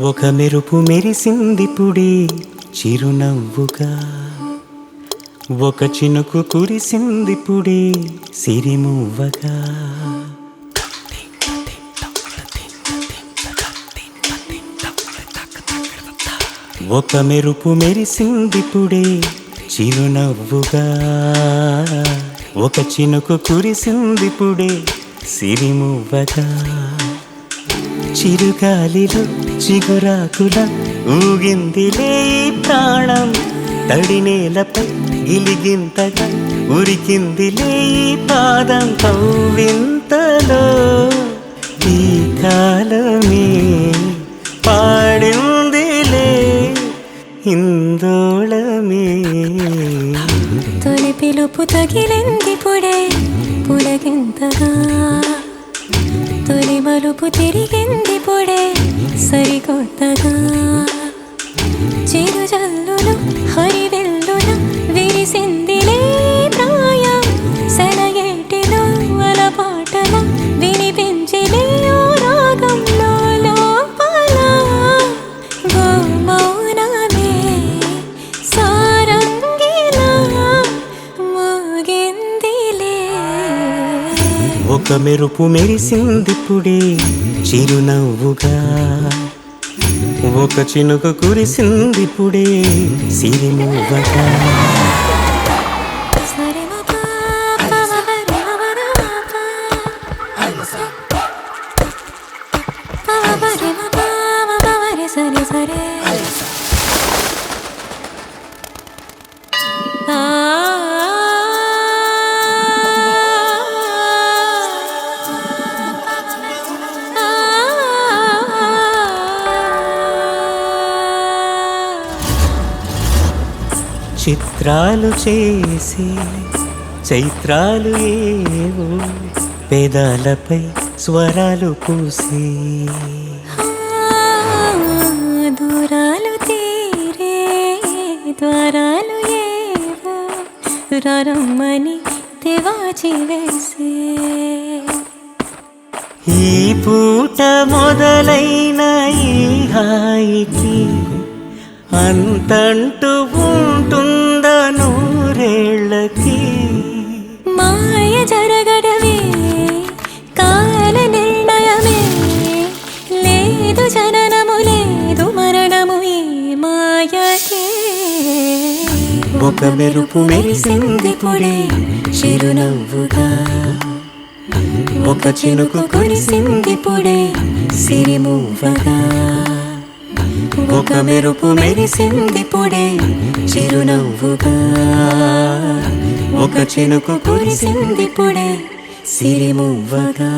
ఒక మెరుపు మెరిసిందిపుడే చిరునవ్వుగా, ఒక చినుకు కురిసిందిపుడే సిరిమువ్వగా. ఒక మెరుపు మెరిసిందిపుడే చిరునవ్వుగా, ఒక చినుకు కురిసిందిపుడే సిరిమువ్వగా. చిరుగాలిలో చిగురాకుల ఊగిందిలే ప్రాణం, తడి నేలపై గిలిగింతగా ఉరికిందిలే పాదం. కవ్వింతలో ఈ కాలమే పాడిందిలే ఇందోళమే. తొలి పిలుపు తగిలిందిపుడే పులకింతగా, తొలి మలుపు తిరిగిందిపుడే సరికొత్తగా. చిరుజల్లులు హరివెల్లుల విరిసిందిలే ప్రాయం, సెలయేటిలో అలపాటల వినిపించిలే ఓ రాగంలో. లోపల గోమౌనమే సారంగిలా మోగిందిలే. ఒక మెరుపు మెరిసిందిపుడే చిరునవ్వుగా, ఒక చినుకు కురిసిందిపుడే సిరిమువ్వగా. చిత్రాలు చేసి చైత్రాలు ఏవో పేదాలపై స్వరాలు పూసి, దూరాలు తీరే ద్వారాలు ఏవో రమ్మని తివాచి వేసే. ఈ పూట మొదలైన ఈ హాయికి అంతంటూ ఉంటుందా నూరేళ్ళకి. మాయ జరగడమే కాల నిర్ణయమే, లేదు జననము లేదు మరణము ఈ మాయకే. ఒక మెరుపు మెరిసిందిపుడే చిరునవ్వుగా, ఒక చినుకు కురిసిందిపుడే సిరిమువ్వగా. ఒక మెరుపు మెరిసిందిపుడే చిరునవ్వుగా, ఒక చినుకు కురిసిందిపుడే సిరిమువ్వగా.